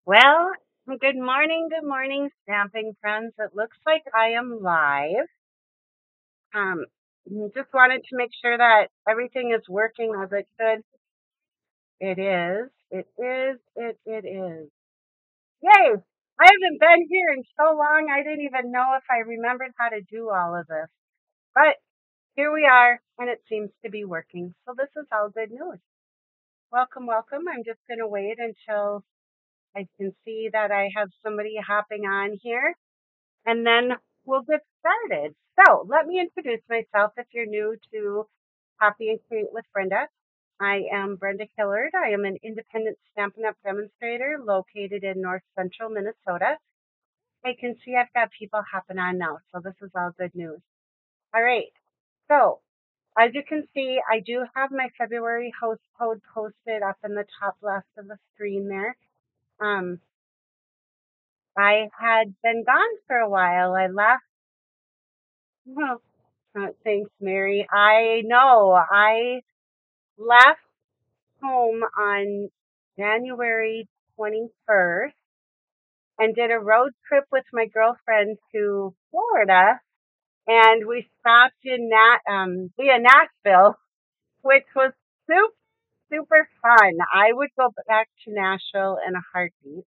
Well, good morning, stamping friends. It looks like I am live. Um, just wanted to make sure that everything is working as it should. It is. It is. Yay! I haven't been here in so long. I didn't even know if I remembered how to do all of this. But here we are, and it seems to be working. So this is all good news. Welcome, welcome. I'm just going to wait until I can see that I have somebody hopping on here. And then we'll get started. So let me introduce myself if you're new to Copy and Create with Brenda. I am Brenda Hillard. I am an independent Stampin' Up! Demonstrator located in north central Minnesota. I can see I've got people hopping on now, so this is all good news. All right. So as you can see, I do have my February host code posted up in the top left of the screen there. Um, I had been gone for a while. I left. Thanks, Mary. I know. I left home on January 21st and did a road trip with my girlfriend to Florida, and we stopped in via Nashville, which was super, super fun. I would go back to Nashville in a heartbeat.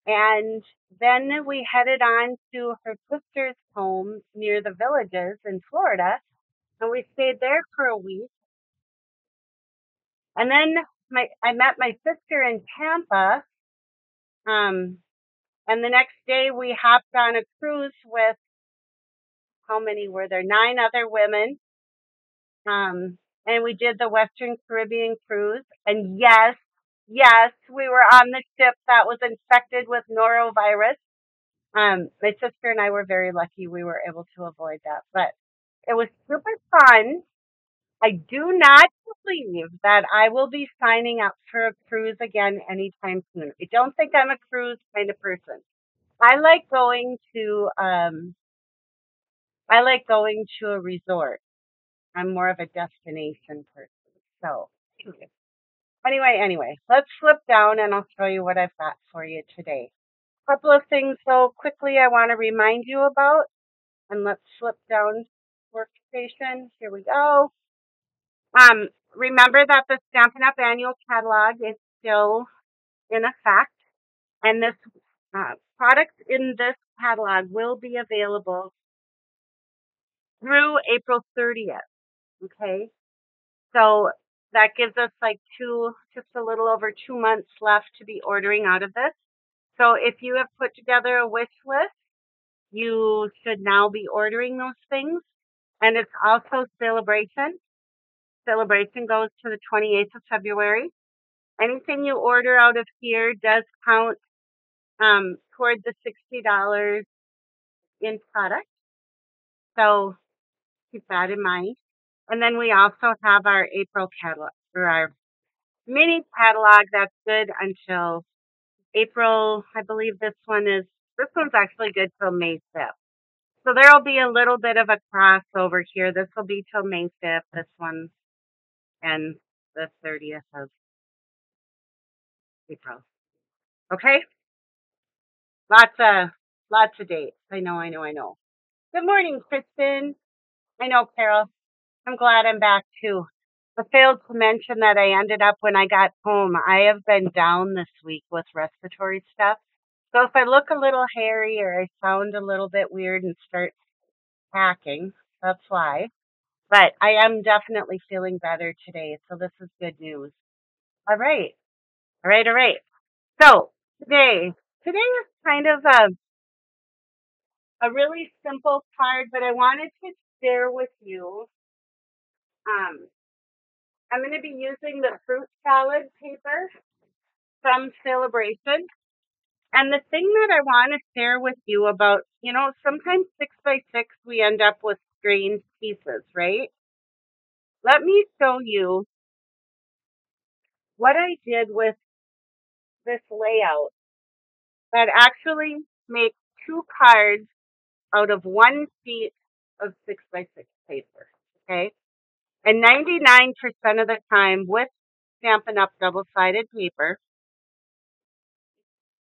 And then we headed on to her sister's home near the Villages in Florida, and we stayed there for a week. And then I met my sister in Tampa. Um, and the next day we hopped on a cruise with how many were there? 9 other women. And we did the Western Caribbean cruise. And yes, we were on the ship that was infected with norovirus. My sister and I were very lucky we were able to avoid that, but it was super fun. I do not believe that I will be signing up for a cruise again anytime soon. I don't think I'm a cruise kind of person. I like going to I like going to a resort. I'm more of a destination person. So anyway, let's flip down and I'll show you what I've got for you today. Couple of things so quickly I want to remind you about, and let's flip down workstation. Here we go. Remember that the Stampin' Up! Annual Catalog is still in effect, and this product in this catalog will be available through April 30th. Okay, so that gives us like just a little over 2 months left to be ordering out of this. So if you have put together a wish list, you should now be ordering those things. And it's also celebration. Celebration goes to the 28th of February. Anything you order out of here does count toward the $60 in product. So keep that in mind. And then we also have our April catalog, or our mini catalog that's good until April. I believe this one's actually good till May 5th. So there'll be a little bit of a crossover here. This will be till May 5th, this one, and the 30th of April. Okay? Lots of dates. I know. Good morning, Kristen. I know, Carol. I'm glad I'm back too. I failed to mention that I ended up when I got home. I have been down this week with respiratory stuff. So if I look a little hairy or I sound a little bit weird and start hacking, that's why. But I am definitely feeling better today. So this is good news. All right. All right. So today is kind of a really simple card, but I wanted to share with you. Um, I'm going to be using the fruit salad paper from Celebration. And the thing that I want to share with you about, sometimes 6x6 we end up with strange pieces, right? Let me show you what I did with this layout that actually makes 2 cards out of 1 sheet of 6x6 paper, okay? And 99% of the time with Stampin' Up! Double-sided paper,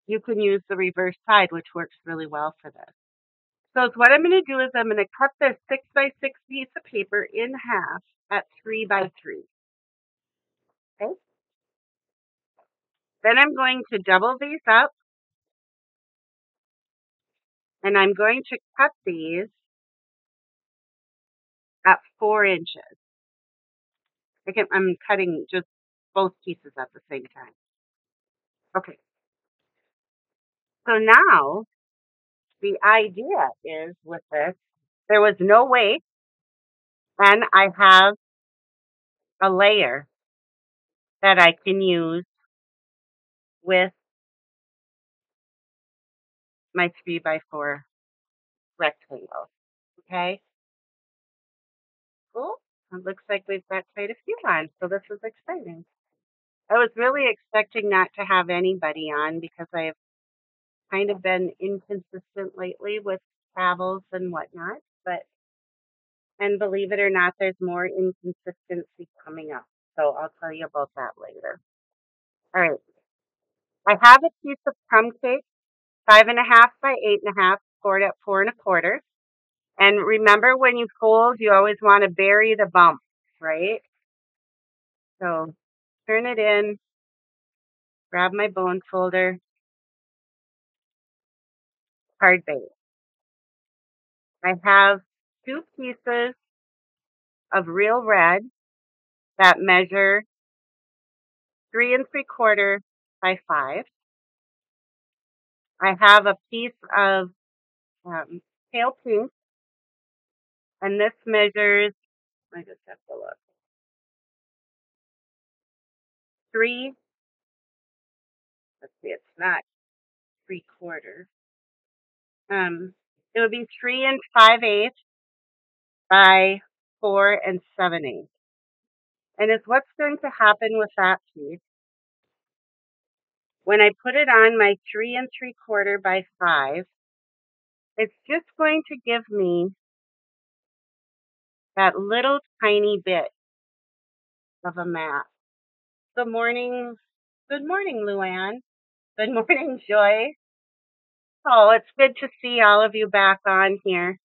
you can use the reverse side, which works really well for this. So what I'm going to do is I'm going to cut this 6x6 piece of paper in half at 3x3. Okay. Then I'm going to double these up, and I'm going to cut these at 4 inches. I'm cutting just both pieces at the same time. Okay. So now the idea is with this, there was no weight, and I have a layer that I can use with my 3x4 rectangle. Okay. Cool. It looks like we've got quite a few on, so this is exciting. I was really expecting not to have anybody on because I've kind of been inconsistent lately with travels and whatnot, and believe it or not, there's more inconsistency coming up. So I'll tell you about that later. All right. I have a piece of crumb cake, 5.5 by 8.5, scored at 4 1/4. And remember, when you fold, you always want to bury the bump, right? So turn it in, grab my bone folder, hard base. I have 2 pieces of real red that measure 3 3/4 by 5. I have a piece of pale pink, and this measures, I just have to look, 3, let's see, it's not 3/4. It would be 3 5/8 by 4 7/8. And it's what's going to happen with that piece. When I put it on my 3 3/4 by 5, it's just going to give me that little tiny bit of a map. Good morning. Good morning, Luann. Good morning, Joy. Oh, it's good to see all of you back on here.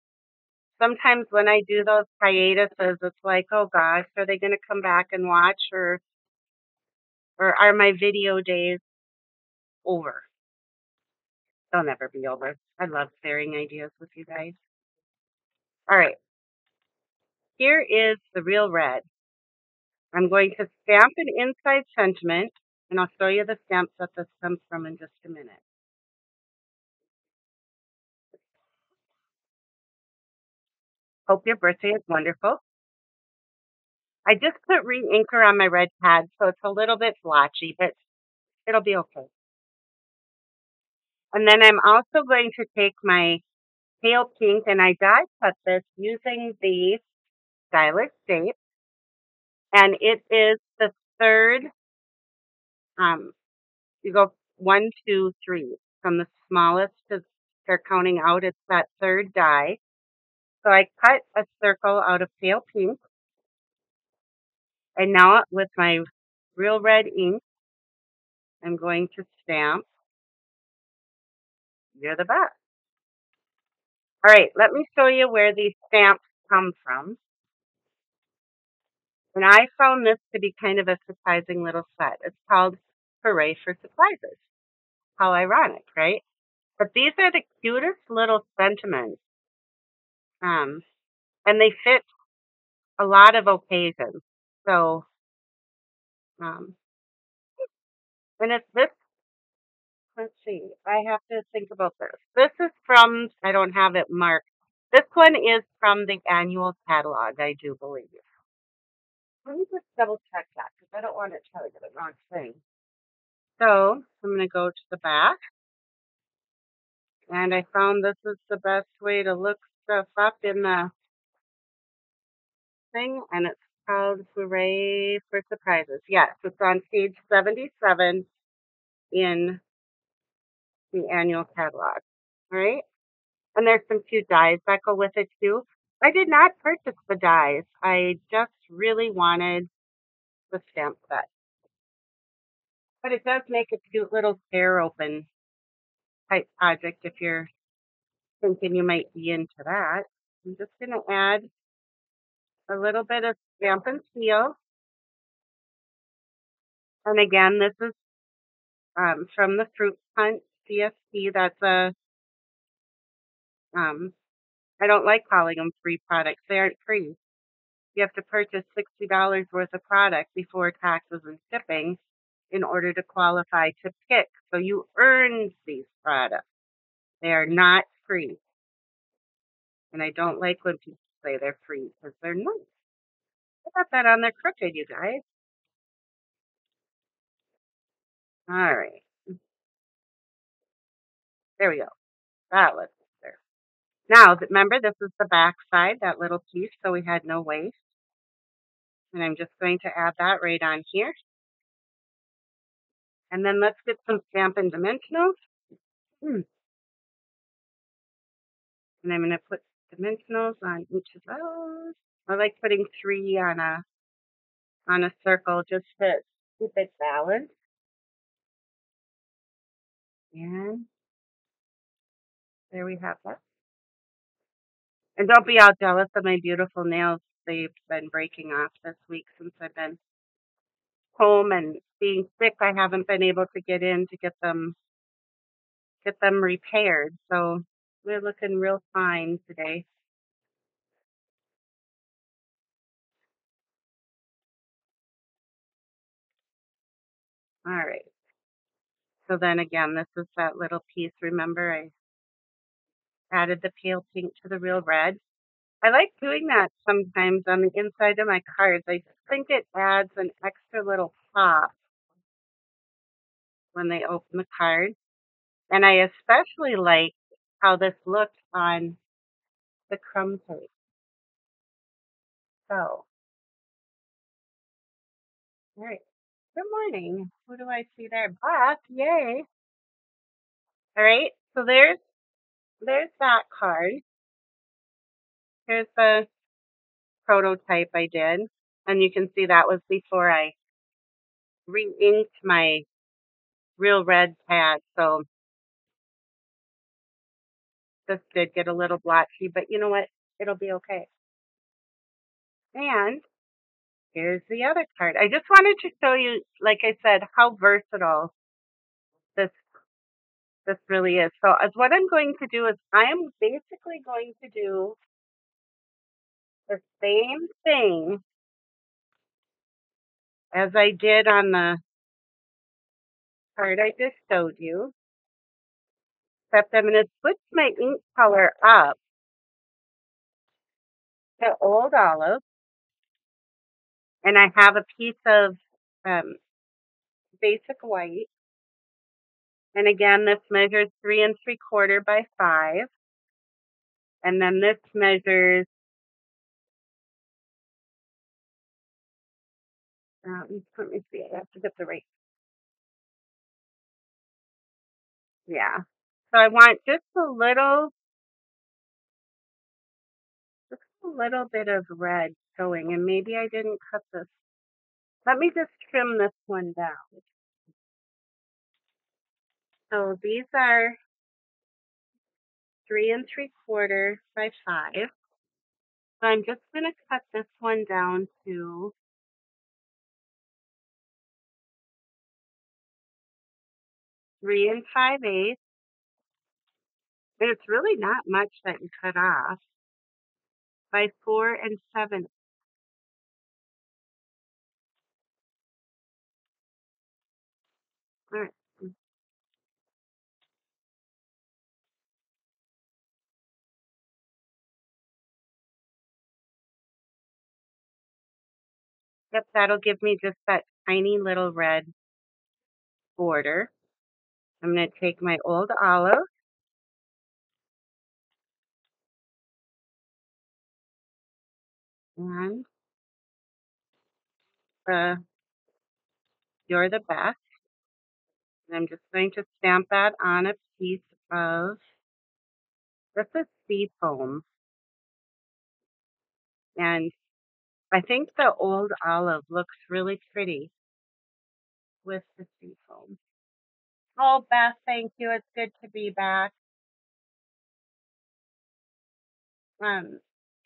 Sometimes when I do those hiatuses, it's like, oh gosh, are they going to come back and watch, or are my video days over? They'll never be over. I love sharing ideas with you guys. All right. Here is the real red. I'm going to stamp an inside sentiment, and I'll show you the stamps that this comes from in just a minute. Hope your birthday is wonderful. I just put re-inker on my red pad, so it's a little bit blotchy, but it'll be okay. And then I'm also going to take my pale pink, and I die cut this using the stylish shape, and it is the third, you go 1, 2, 3, from the smallest to start counting out, it's that third die. So I cut a circle out of pale pink, and now with my real red ink, I'm going to stamp, you're the best. All right, let me show you where these stamps come from. And I found this to be kind of a surprising little set. It's called Hooray for Surprises. How ironic, right? But these are the cutest little sentiments. And they fit a lot of occasions. So, and it's this, let's see, I have to think about this. This is from, I don't have it marked. This one is from the annual catalog, I do believe. Let me just double check that because I don't want to tell you the wrong thing. So I'm going to go to the back, and I found this is the best way to look stuff up in the thing, and it's called Hooray for Surprises. Yes, it's on page 77 in the annual catalog. All right? And there's some cute dies that go with it too. I did not purchase the dies. I just really wanted the stamp set. But it does make a cute little tear open type project if you're thinking you might be into that. I'm just going to add a little bit of Stampin' Seal. And again, this is from the Fruit Punch CSP. That's I don't like calling them free products. They aren't free. You have to purchase $60 worth of product before taxes and shipping in order to qualify to pick. So you earn these products. They are not free. And I don't like when people say they're free because they're not. I got that on there crooked, you guys. All right. There we go. That looks better. Now, remember, this is the back side, that little piece, so we had no waste. And I'm just going to add that right on here. And then let's get some Stampin' Dimensionals. And I'm going to put dimensionals on each of those. I like putting 3 on a circle just to keep it balanced. And there we have that. And don't be all jealous of my beautiful nails. They've been breaking off this week since I've been home and being sick. I haven't been able to get in to get them repaired. So we're looking real fine today. All right. So then again, this is that little piece. Remember, I added the pale pink to the real red. I like doing that sometimes on the inside of my cards. I just think it adds an extra little pop when they open the card. And I especially like how this looks on the crumb tape. So, all right. Good morning. Who do I see there? Beth. Yay. All right. So there's that card. Here's the prototype I did. And you can see that was before I re-inked my real red pad. So this did get a little blotchy, but you know what? It'll be okay. And here's the other card. I just wanted to show you, like I said, how versatile this really is. So as what I'm going to do is I am basically going to do the same thing as I did on the card I just showed you, except I'm going to switch my ink color up to Old Olive, and I have a piece of basic white. And again, this measures 3 3/4 by 5. And then this measures, let me see, I have to get the right, yeah. So I want just a little bit of red showing, and maybe I didn't cut this. Let me just trim this one down. So these are 3 3/4 by 5. So I'm just going to cut this one down to 3 5/8. And it's really not much that you cut off, by 4 7. All right. Yep, that'll give me just that tiny little red border. I'm going to take my Old Olive and the You're the Best. And I'm just going to stamp that on a piece of, this is sea foam. And I think the Old Olive looks really pretty with the sea foam. Oh, Beth, thank you. It's good to be back. Um,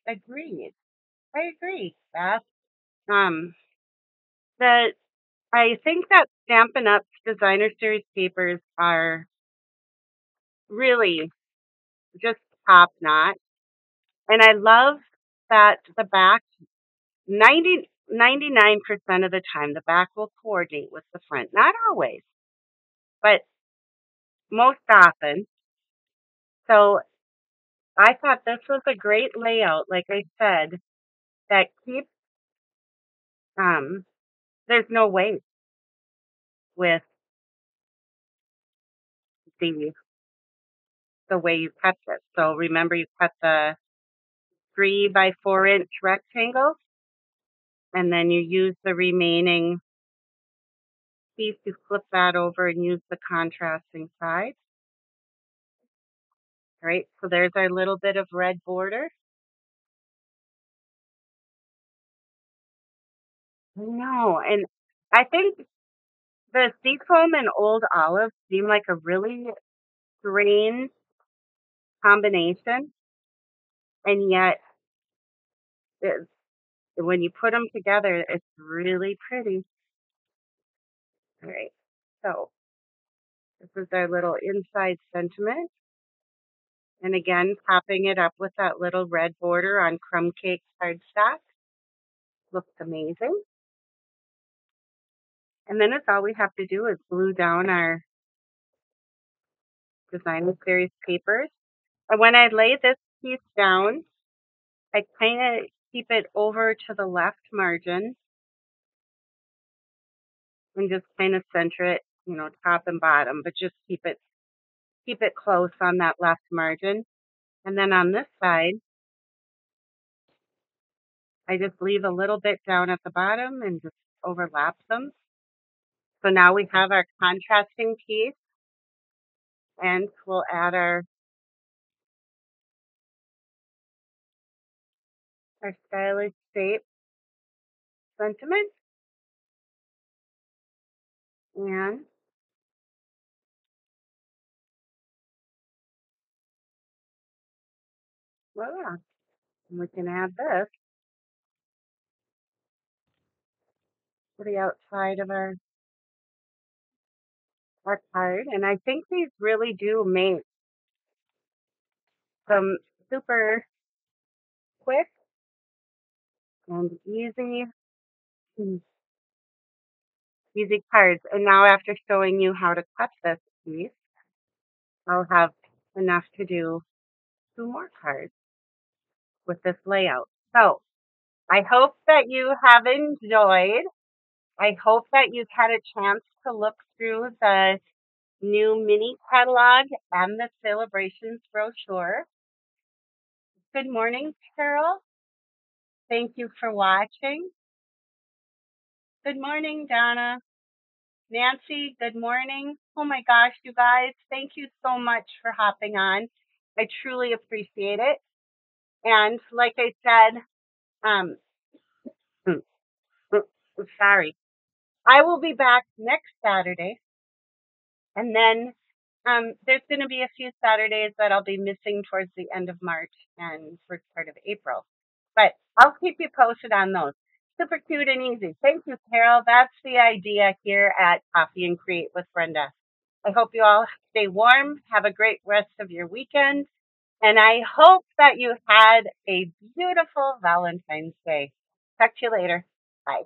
agreed. I agree, Beth. Um, that I think that Stampin' Up's designer series papers are really just top notch. And I love that the back 99% of the time the back will coordinate with the front. Not always, but most often. So I thought this was a great layout, like I said, that keeps there's no waste with the the way you cut this. So remember you cut the 3 by 4 inch rectangle and then you use the remaining piece, you flip that over and use the contrasting side. All right, so there's our little bit of red border. No, and I think the seafoam and old olive seem like a really strange combination, and yet it, when you put them together, it's really pretty. All right, so this is our little inside sentiment. And again, topping it up with that little red border on crumb cake cardstock. Looks amazing. And then it's all we have to do is glue down our designer series papers. And when I lay this piece down, I kind of keep it over to the left margin and just kind of center it, top and bottom, but just keep it close on that left margin. And then on this side, I just leave a little bit down at the bottom and just overlap them. So now we have our contrasting piece, and we'll add our stylish shape sentiment, and voila. And we can add this to the outside of our card. And I think these really do make some super quick and easy cards. And now after showing you how to cut this piece, I'll have enough to do 2 more cards with this layout. So I hope that you have enjoyed. I hope that you've had a chance to look through the new mini catalog and the celebrations brochure. Good morning, Carol. Thank you for watching. Good morning, Donna. Nancy, good morning. Oh my gosh, you guys, thank you so much for hopping on. I truly appreciate it. And like I said, um, sorry, I will be back next Saturday. And then there's going to be a few Saturdays that I'll be missing towards the end of March and first part of April. But I'll keep you posted on those. Super cute and easy. Thank you, Carol. That's the idea here at Coffee and Create with Brenda. I hope you all stay warm. Have a great rest of your weekend. And I hope that you had a beautiful Valentine's Day. Talk to you later. Bye.